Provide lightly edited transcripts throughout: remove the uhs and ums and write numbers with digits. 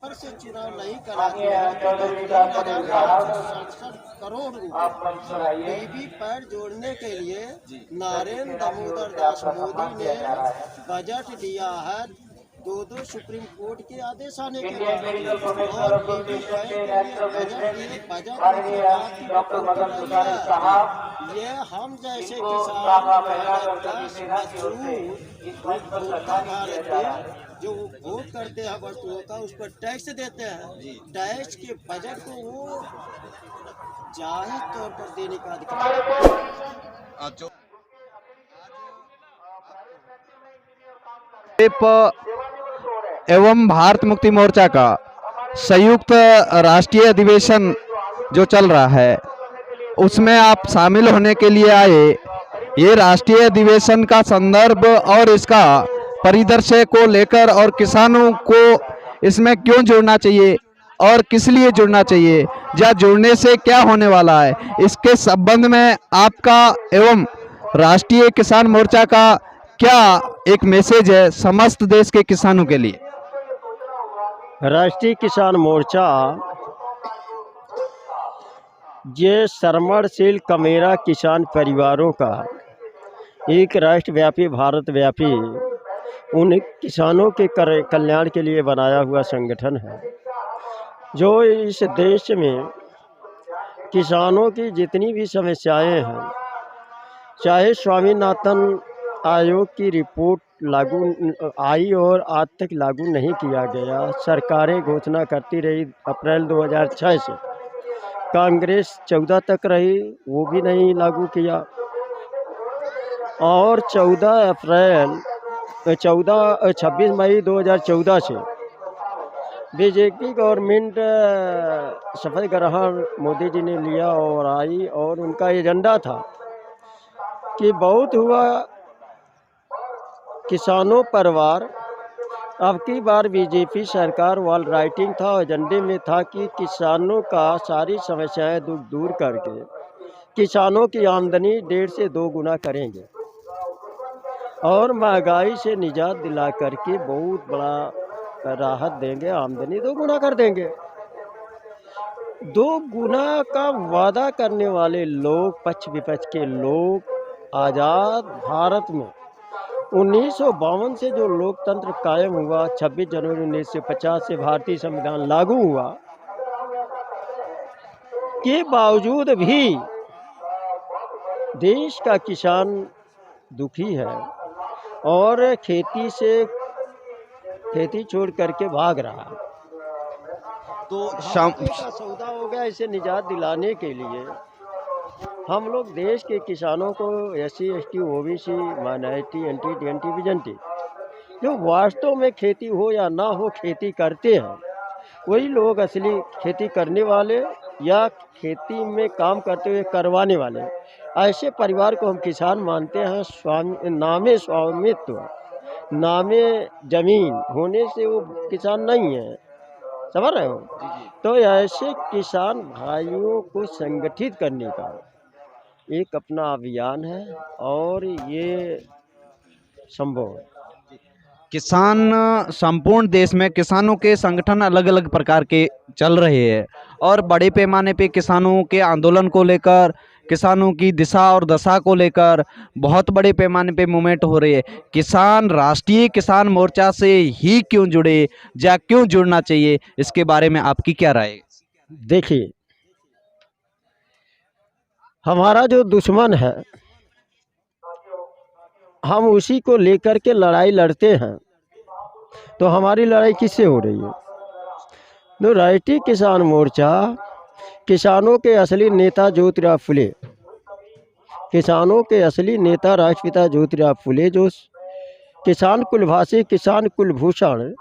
पर से चुनाव नहीं कराते हैं तो 3,767 करोड़ रुपए बीबी पैड जोड़ने के लिए नरेंद्र दामोदर दास मोदी ने बजट दिया है। दो सुप्रीम कोर्ट के आदेश आने के बाद और बीबी पैड के लिए बजट ये हम जैसे किसान भारत के जो वोट करते हैं वस्तुओं का उस पर टैक्स देते हैं। टैक्स के बजट को वो जाहिर तौर पर देने का अधिकार एवं भारत मुक्ति मोर्चा का संयुक्त राष्ट्रीय अधिवेशन जो चल रहा है उसमें आप शामिल होने के लिए आए। ये राष्ट्रीय अधिवेशन का संदर्भ और इसका परिदृश्य को लेकर और किसानों को इसमें क्यों जुड़ना चाहिए और किस लिए जुड़ना चाहिए या जुड़ने से क्या होने वाला है, इसके संबंध में आपका एवं राष्ट्रीय किसान मोर्चा का क्या एक मैसेज है समस्त देश के किसानों के लिए। राष्ट्रीय किसान मोर्चा ये श्रमणशील कमेरा किसान परिवारों का एक राष्ट्रव्यापी भारतव्यापी उन किसानों के कल्याण के लिए बनाया हुआ संगठन है जो इस देश में किसानों की जितनी भी समस्याएं हैं, चाहे स्वामीनाथन आयोग की रिपोर्ट लागू आई और आज तक लागू नहीं किया गया, सरकारें घोषणा करती रही अप्रैल 2006 से, कांग्रेस 14 तक रही वो भी नहीं लागू किया और 26 मई 2014 से बीजेपी गवर्नमेंट शपथ ग्रहण मोदी जी ने लिया और आई और उनका एजेंडा था कि बहुत हुआ किसानों परिवार। अब की बार बीजेपी सरकार वाल राइटिंग था, एजेंडे में था कि किसानों का सारी समस्याएं दूर करके किसानों की आमदनी 1.5 से 2 गुना करेंगे और महंगाई से निजात दिला करके बहुत बड़ा राहत देंगे, आमदनी 2 गुना कर देंगे। 2 गुना का वादा करने वाले लोग, पक्ष विपक्ष के लोग, आज़ाद भारत में 1952 से जो लोकतंत्र कायम हुआ, 26 जनवरी 1950 से भारतीय संविधान लागू हुआ के बावजूद भी देश का किसान दुखी है और खेती छोड़ करके भाग रहा है। तो का सौदा हो गया। इसे निजात दिलाने के लिए हम लोग देश के किसानों को SC ST OBC minority NT BJT जो वास्तव में खेती हो या ना हो खेती करते हैं वही लोग असली खेती करने वाले या खेती में काम करते हुए करवाने वाले, ऐसे परिवार को हम किसान मानते हैं। नामे स्वामित्व, नामे जमीन होने से वो किसान नहीं है, समझ रहे हो। तो ऐसे किसान भाइयों को संगठित करने का एक अपना अभियान है और ये संभव है। किसान संपूर्ण देश में किसानों के संगठन अलग अलग प्रकार के चल रहे हैं और बड़े पैमाने पे किसानों के आंदोलन को लेकर, किसानों की दिशा और दशा को लेकर बहुत बड़े पैमाने पे मूवमेंट हो रही है। किसान राष्ट्रीय किसान मोर्चा से ही क्यों जुड़े या क्यों जुड़ना चाहिए, इसके बारे में आपकी क्या राय है? देखिए, हमारा जो दुश्मन है हम उसी को लेकर के लड़ाई लड़ते हैं, तो हमारी लड़ाई किससे हो रही है? तो राष्ट्रीय किसान मोर्चा किसानों के असली नेता ज्योतिराव फुले, किसानों के असली नेता राष्ट्रपिता ज्योतिराव फुले, जो किसान कुलभाषी, किसान कुलभूषण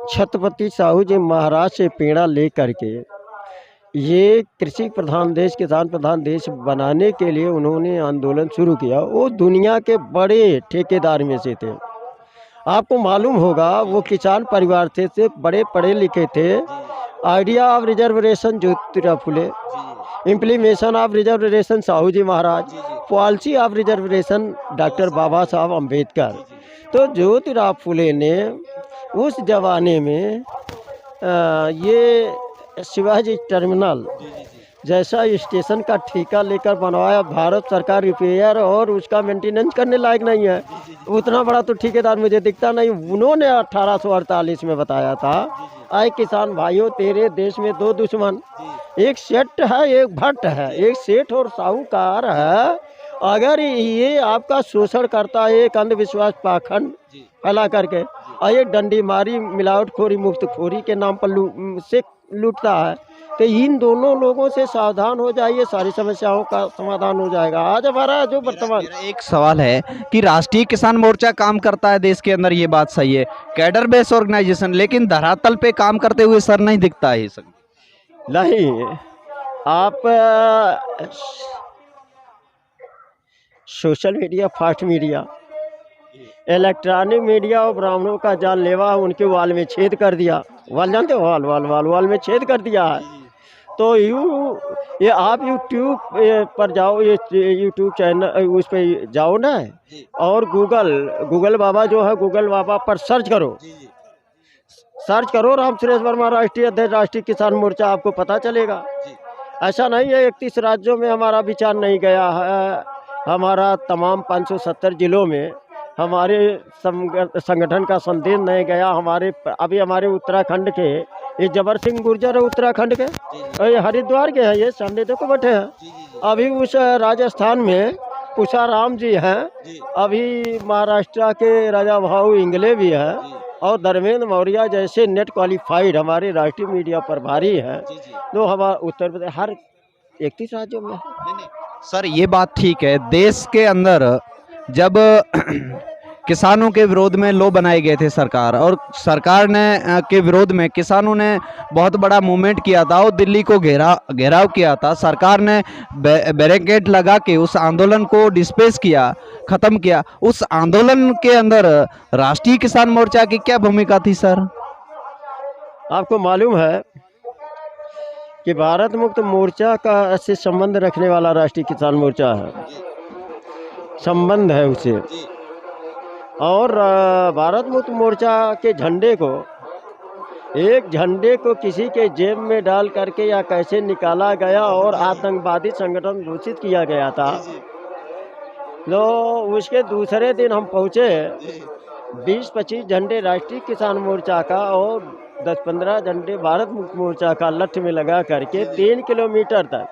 छत्रपति साहू जी महाराज से प्रेरणा ले करके ये कृषि प्रधान देश, किसान प्रधान देश बनाने के लिए उन्होंने आंदोलन शुरू किया। वो दुनिया के बड़े ठेकेदार में से थे। आपको मालूम होगा वो किसान परिवार थे बड़े पढ़े लिखे थे। Idea of reservation Jyotirao Phule, implementation of reservation Sahu ji Maharaj, policy of reservation doctor Baba Saheb Ambedkar. तो ज्योतिराव फुले ने उस जमाने में ये शिवाजी टर्मिनल जैसा स्टेशन का ठेका लेकर बनवाया भारत सरकार रिपेयर, और उसका मेंटेनेंस करने लायक नहीं है। उतना बड़ा तो ठेकेदार मुझे दिखता नहीं। उन्होंने 1848 में बताया था, आए किसान भाइयों, तेरे देश में दो दुश्मन, एक सेठ है एक भट्ट है, एक सेठ और साहूकार है। अगर ये आपका शोषण करता है, एक अंधविश्वास पाखंड फैला करके, और एक डंडी मारी मिलावटखोरी मुफ्तखोरी के नाम पर से लूटता है, तो इन दोनों लोगों से सावधान हो जाइए, सारी समस्याओं का समाधान हो जाएगा। आज हमारा जो वर्तमान मेरा एक सवाल है कि राष्ट्रीय किसान मोर्चा काम करता है देश के अंदर, ये बात सही है, कैडर बेस ऑर्गेनाइजेशन, लेकिन धरातल पे काम करते हुए सर नहीं दिखता है ये सब। नहीं, आप social media, fast media, electronic media और ब्राह्मणों का जानलेवा उनके वाल में छेद कर दिया। वाल जानते हो? वाल में छेद कर दिया है। तो ये आप यूट्यूब पर जाओ, ये यूट्यूब चैनल उस पर जाओ ना, और गूगल बाबा जो है, गूगल बाबा पर सर्च करो राम सुरेश वर्मा राष्ट्रीय अध्यक्ष राष्ट्रीय किसान मोर्चा, आपको पता चलेगा। ऐसा नहीं है 31 राज्यों में हमारा विचार नहीं गया है, हमारा तमाम 570 जिलों में हमारे संगठन का संदेश नहीं गया। हमारे उत्तराखंड के ये जबर सिंह गुर्जर है, उत्तराखंड के, और ये हरिद्वार के हैं, ये सामने देखो बैठे हैं। अभी उस राजस्थान में उषाराम जी हैं, अभी महाराष्ट्र के राजा भाऊ इंगले भी हैं, और धर्मेंद्र मौर्य जैसे नेट क्वालिफाइड हमारे राष्ट्रीय मीडिया प्रभारी हैं। तो हमारा उत्तर प्रदेश हर 31 राज्यों में है। सर ये बात ठीक है, देश के अंदर जब किसानों के विरोध में लॉ बनाए गए थे सरकार, और सरकार ने के विरोध में किसानों ने बहुत बड़ा मूवमेंट किया था और दिल्ली को घेराव किया था। सरकार ने बैरिकेड लगा के उस आंदोलन को डिस्पेस किया, ख़त्म किया। उस आंदोलन के अंदर राष्ट्रीय किसान मोर्चा की क्या भूमिका थी सर? आपको मालूम है कि भारत मुक्त मोर्चा का से संबंध रखने वाला राष्ट्रीय किसान मोर्चा है, संबंध है उसे। और भारत मुक्त मोर्चा के झंडे को, एक झंडे को किसी के जेब में डाल करके या कैसे निकाला गया और आतंकवादी संगठन घोषित किया गया था। तो उसके दूसरे दिन हम पहुँचे, 20-25 झंडे राष्ट्रीय किसान मोर्चा का और 10-15 झंडे भारत मुक्त मोर्चा का लठ में लगा करके 3 किलोमीटर तक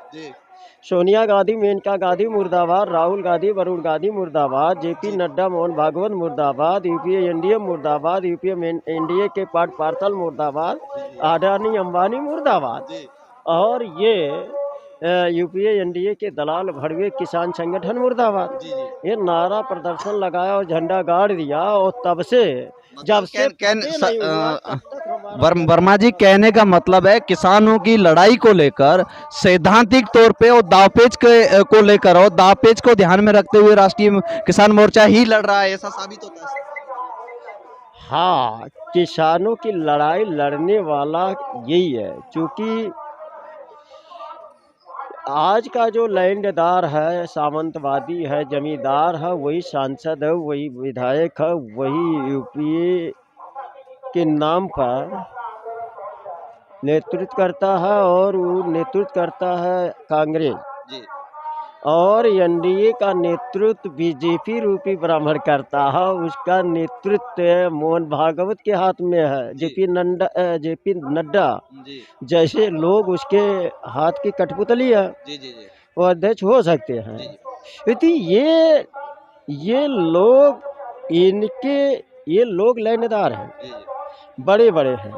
सोनिया गांधी, मेनका गांधी मुर्दाबाद, राहुल गांधी, वरुण गांधी मुर्दाबाद, जेपी नड्डा, मोहन भागवत मुर्दाबाद, यूपीए एनडीए मुर्दाबाद, यूपीए एनडीए के पार्ट पार्सल मुर्दाबाद, अडानी अंबानी मुर्दाबाद, और ये यूपीए एनडीए के दलाल भड़वे किसान संगठन मुर्दाबाद। ये नारा प्रदर्शन लगाया और झंडा गाड़ दिया, और तब से जब से वर्मा जी, कहने का मतलब है किसानों की लड़ाई को लेकर सैद्धांतिक तौर पे और दावपेच को लेकर और दावपेच को ध्यान में रखते हुए राष्ट्रीय किसान मोर्चा ही लड़ रहा है, ऐसा साबित होता है। हाँ, किसानों की लड़ाई लड़ने वाला यही है, क्योंकि आज का जो लैंडदार है, सामंतवादी है, जमींदार है, वही सांसद है, वही विधायक है, वही यूपीए के नाम पर नेतृत्व करता है, और वो नेतृत्व करता है कांग्रेस, और एनडीए का नेतृत्व बीजेपी रूपी ब्राह्मण करता है। उसका नेतृत्व मोहन भागवत के हाथ में है, जेपी नड्डा जैसे लोग उसके हाथ की कठपुतली है, वो अध्यक्ष हो सकते हैं। यदि ये लोग लैंडदार हैं, बड़े बड़े हैं,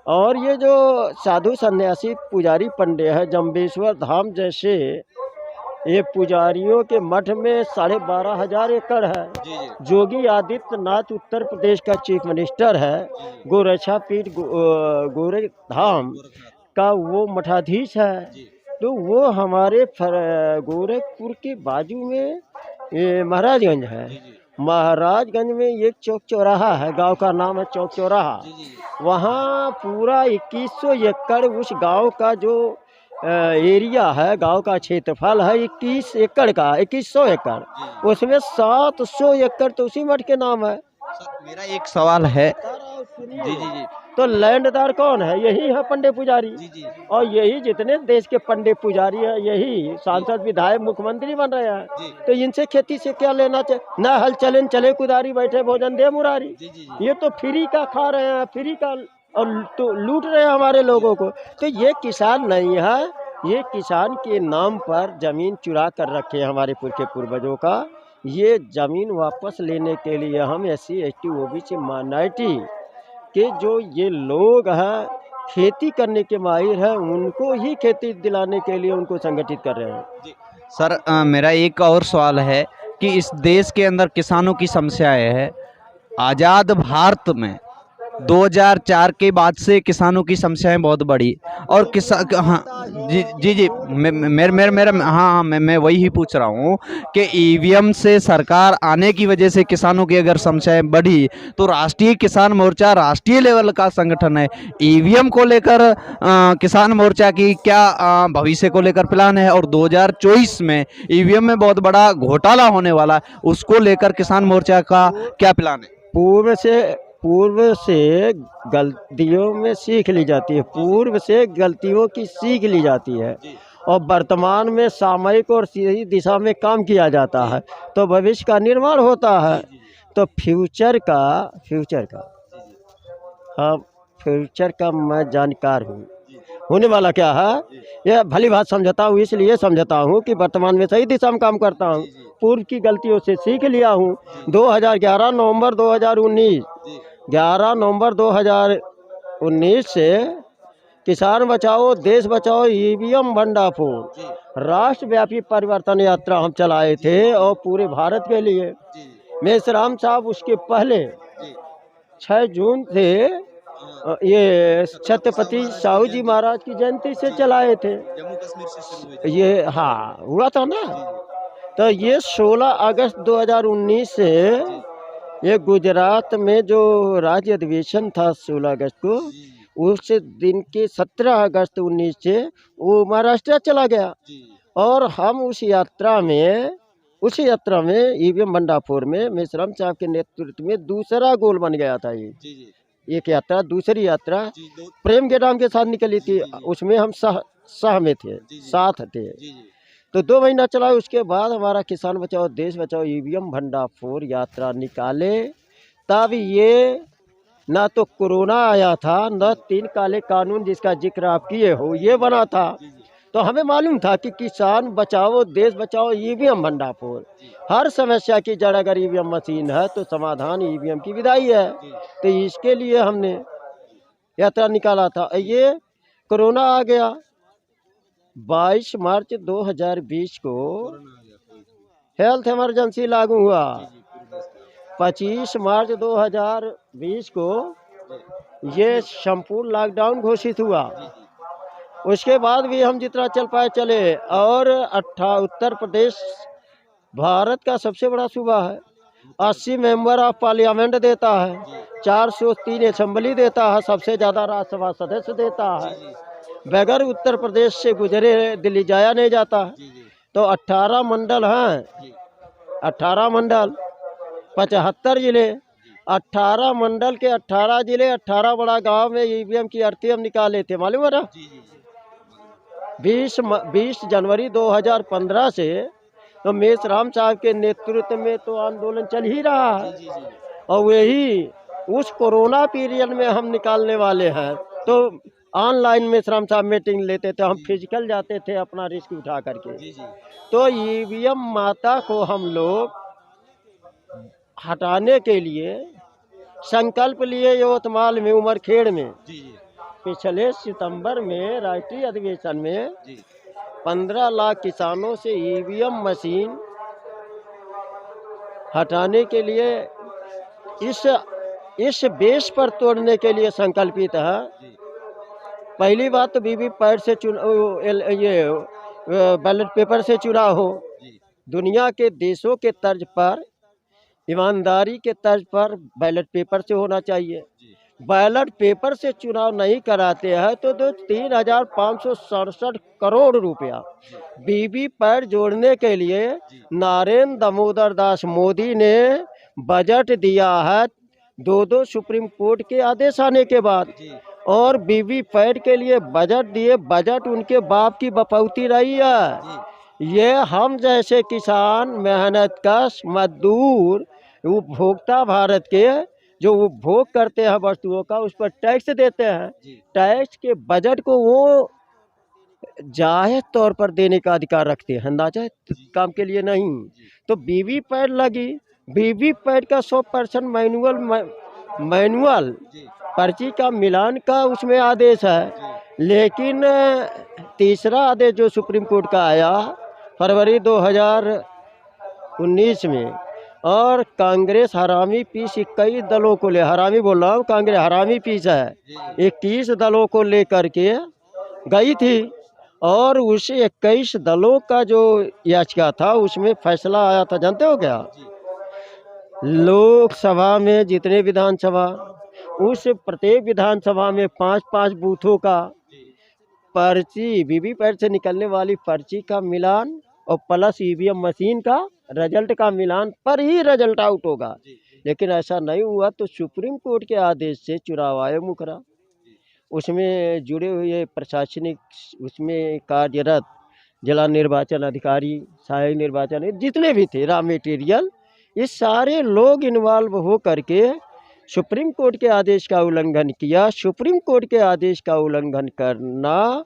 और ये जो साधु सन्यासी पुजारी पंडे हैं, जम्बेश्वर धाम जैसे ये पुजारियों के मठ में 12,500 एकड़ है। योगी आदित्यनाथ उत्तर प्रदेश का चीफ मिनिस्टर है, गोरक्षा पीठ गोरखधाम का वो मठाधीश है। तो वो हमारे गोरखपुर के बाजू में महाराजगंज है। महाराजगंज में एक चौक चौराहा है, गांव का नाम है चौक चौराहा। वहाँ पूरा 2100 एकड़ उस गांव का जो एरिया है, गांव का क्षेत्रफल है 21 एकड़ का, 2100 एकड़, उसमें 700 एकड़ तो उसी मठ के नाम है। मेरा एक सवाल है जी जी जी तो लैंडदार कौन है? यही है पंडित पुजारी। जी जी और यही जितने देश के पंडित पुजारी हैं, यही सांसद विधायक मुख्यमंत्री बन रहे हैं। जी तो इनसे खेती से क्या लेना चाहिए? ना हल चले चले कुदारी, बैठे भोजन दे मुरारी। जी जी जी ये तो फ्री का खा रहे हैं, फ्री का, और तो लूट रहे हैं हमारे लोगों को। तो ये किसान नहीं है, ये किसान के नाम पर जमीन चुरा कर रखे हैं हमारे पूर्वजों का। ये जमीन वापस लेने के लिए हम SC ST OBC माइनॉरिटी के जो ये लोग हैं, खेती करने के माहिर हैं, उनको ही खेती दिलाने के लिए उनको संगठित कर रहे हैं। सर मेरा एक और सवाल है कि इस देश के अंदर किसानों की समस्याएं है। आज़ाद भारत में 2004 के बाद से किसानों की समस्याएं बहुत बढ़ी और हाँ जी जी जी मेरे हाँ मैं वही ही पूछ रहा हूँ कि EVM से सरकार आने की वजह से किसानों की अगर समस्याएं बढ़ी तो राष्ट्रीय किसान मोर्चा राष्ट्रीय लेवल का संगठन है। EVM को लेकर किसान मोर्चा की क्या भविष्य को लेकर प्लान है और 2024 में EVM में बहुत बड़ा घोटाला होने वाला है, उसको लेकर किसान मोर्चा का क्या प्लान है? पूर्व से गलतियों में सीख ली जाती है, पूर्व से गलतियों की सीख ली जाती है और वर्तमान में सामयिक और सही दिशा में काम किया जाता है, तो भविष्य का निर्माण होता है। तो फ्यूचर का हाँ, फ्यूचर का मैं जानकार हूँ। होने वाला क्या है यह भली बात समझता हूँ, इसलिए समझता हूँ कि वर्तमान में सही दिशा में काम करता हूँ, पूर्व की गलतियों से सीख लिया हूँ। 11 नवंबर 2019 से किसान बचाओ देश बचाओ EVM भंडाफोड़ राष्ट्रव्यापी परिवर्तन यात्रा हम चलाए थे और पूरे भारत के लिए। मेसराम साहब उसके पहले 6 जून से ये छत्रपति साहू जी महाराज की जयंती से चलाए थे। जम्मू कश्मीर से शुरू हुई थी। ये हाँ हुआ था ना। तो ये 16 अगस्त 2019 से ये गुजरात में जो राज्य अधिवेशन था 16 अगस्त को, उस दिन के 17 अगस्त 19 से वो महाराष्ट्र चला गया और हम उस यात्रा में EVM भंडाफोड़ में मेसराम साहब के नेतृत्व में दूसरा गोल बन गया था। ये एक यात्रा, दूसरी यात्रा प्रेम के नाम के साथ निकली थी, उसमें हम साथ थे। तो 2 महीना चला, उसके बाद हमारा किसान बचाओ देश बचाओ EVM भंडाफोड़ यात्रा निकाले। तब ये ना तो कोरोना आया था, न 3 काले कानून जिसका जिक्र आप किए हो ये बना था। तो हमें मालूम था कि किसान बचाओ देश बचाओ EVM भंडाफोड़, हर समस्या की जड़ अगर EVM मशीन है तो समाधान EVM की विदाई है। तो इसके लिए हमने यात्रा निकाला था। ये कोरोना आ गया। 22 मार्च 2020 को हेल्थ इमरजेंसी लागू हुआ। 25 मार्च 2020 को ये संपूर्ण लॉकडाउन घोषित हुआ। उसके बाद भी हम जितना चल पाए चले। और उत्तर प्रदेश भारत का सबसे बड़ा सूबा है, 80 मेंबर ऑफ पार्लियामेंट देता है, 403 असेंबली देता है, सबसे ज़्यादा राज्यसभा सदस्य देता है। बगैर उत्तर प्रदेश से गुजरे दिल्ली जाया नहीं जाता है। तो 18 मंडल हैं, 18 मंडल, 75 जिले, 18 मंडल के 18 जिले, 18 बड़ा गांव में EVM की अर्थी हम निकाले थे, मालूम है ना। 20 जनवरी 2015 से तो मेसराम साहब के नेतृत्व में तो आंदोलन चल ही रहा है और वही उस कोरोना पीरियड में हम निकालने वाले हैं। तो ऑनलाइन मेसराम साहब मीटिंग लेते थे, हम फिजिकल जाते थे अपना रिस्क उठा करके। तो EVM माता को हम लोग हटाने के लिए संकल्प लिए यवतमाल में, उमरखेड़ में। पिछले सितंबर में राष्ट्रीय अधिवेशन में 15 लाख किसानों से EVM मशीन हटाने के लिए इस बेस पर तोड़ने के लिए संकल्पित है। पहली बात तो वीवीपैट से बैलेट पेपर से चुनाव हो। दुनिया के देशों के तर्ज पर, ईमानदारी के तर्ज पर बैलेट पेपर से होना चाहिए। बैलेट पेपर से चुनाव नहीं कराते हैं तो 3,567 करोड़ रुपया वीवीपैट जोड़ने के लिए नरेंद्र दामोदर दास मोदी ने बजट दिया है दो सुप्रीम कोर्ट के आदेश आने के बाद, और वीवीपैट के लिए बजट दिए, बजट उनके बाप की बपौती रही है। ये हम जैसे किसान, मेहनत कश मजदूर, उपभोक्ता भारत के जो उपभोग करते हैं वस्तुओं का, उस पर टैक्स देते हैं। टैक्स के बजट को वो जायज़ तौर पर देने का अधिकार रखते हैं, नाजायज काम के लिए नहीं। तो वीवीपैट लगी, वीवीपैट का 100% मैनुअल पर्ची का मिलान का उसमें आदेश है। लेकिन तीसरा आदेश जो सुप्रीम कोर्ट का आया फरवरी 2019 में, और कांग्रेस हरामी पीस 21 दलों को ले, हरामी बोल रहा हूँ, कांग्रेस हरामी पीस है, 21 दलों को लेकर के गई थी। और उस 21 दलों का जो याचिका था उसमें फैसला आया था, जानते हो क्या? लोकसभा में जितने विधानसभा, उस प्रत्येक विधानसभा में 5-5 बूथों का पर्ची, वीवीपैट से निकलने वाली पर्ची का मिलान और प्लस ईवीएम मशीन का रिजल्ट का मिलान पर ही रिजल्ट आउट होगा। लेकिन ऐसा नहीं हुआ, तो सुप्रीम कोर्ट के आदेश से चुनाव आयोग मुकरा, उसमें जुड़े हुए प्रशासनिक, उसमें कार्यरत जिला निर्वाचन अधिकारी, सहायक निर्वाचन, जितने भी थे रॉ मटेरियल, ये सारे लोग इन्वॉल्व हो करके सुप्रीम कोर्ट के आदेश का उल्लंघन किया। सुप्रीम कोर्ट के आदेश का उल्लंघन करना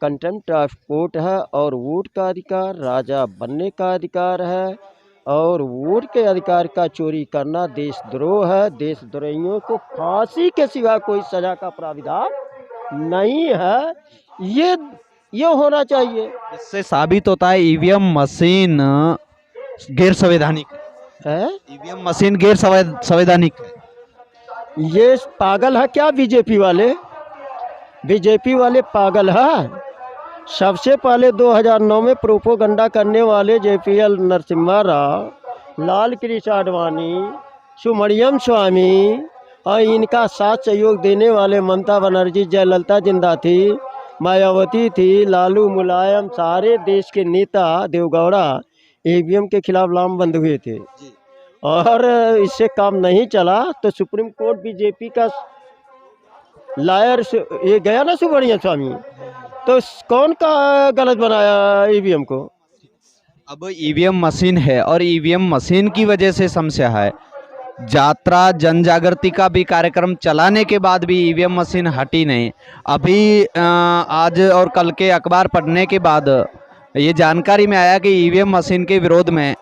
कंटेम्प्ट ऑफ कोर्ट है, और वोट का अधिकार राजा बनने का अधिकार है, और वोट के अधिकार का चोरी करना देशद्रोह है। देशद्रोहियों को फांसी के सिवा कोई सजा का प्राविधान नहीं है। ये होना चाहिए। इससे साबित होता है ईवीएम मशीन गैर संवैधानिक है। ईवीएम मशीन गैर संवैधानिक है। ये पागल है क्या बीजेपी वाले? बीजेपी वाले पागल है। सबसे पहले 2009 में प्रोपोगंडा करने वाले JPL नरसिम्हा राव, लाल कृष्ण आडवाणी, सुब्रमण्यम स्वामी, और इनका साथ सहयोग देने वाले ममता बनर्जी, जयललिता जिंदा थी, मायावती थी, लालू, मुलायम, सारे देश के नेता, देवगौड़ा, ईवीएम के खिलाफ लामबंद हुए थे। और इससे काम नहीं चला तो सुप्रीम कोर्ट बीजेपी का लायर ये गया ना सुब्रमण्यम स्वामी, तो कौन का गलत बनाया ईवीएम को? अब ईवीएम मशीन है, और ईवीएम मशीन की वजह से समस्या है। यात्रा जन जागृति का भी कार्यक्रम चलाने के बाद भी ईवीएम मशीन हटी नहीं। अभी आज और कल के अखबार पढ़ने के बाद ये जानकारी में आया कि ईवीएम मशीन के विरोध में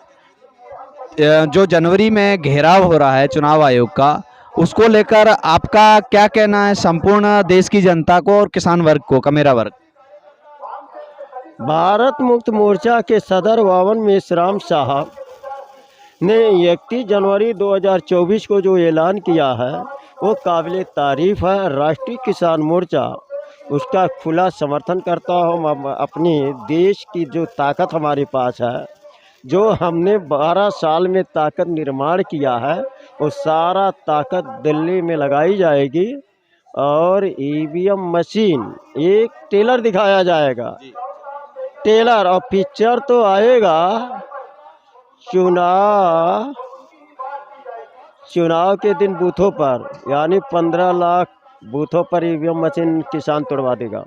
जो जनवरी में घेराव हो रहा है चुनाव आयोग का, उसको लेकर आपका क्या कहना है संपूर्ण देश की जनता को और किसान वर्ग को, कमेरा वर्ग? भारत मुक्त मोर्चा के सदर वावन मेश्राम साहब ने 31 जनवरी 2024 को जो ऐलान किया है वो काबिल तारीफ है। राष्ट्रीय किसान मोर्चा उसका खुला समर्थन करता हूँ। अपनी देश की जो ताकत हमारे पास है, जो हमने 12 साल में ताकत निर्माण किया है, वो सारा ताकत दिल्ली में लगाई जाएगी, और ईवीएम मशीन एक टेलर दिखाया जाएगा, टेलर, और पिक्चर तो आएगा चुनाव के दिन बूथों पर, यानी 15 लाख बूथों पर ईवीएम मशीन किसान तोड़वा देगा।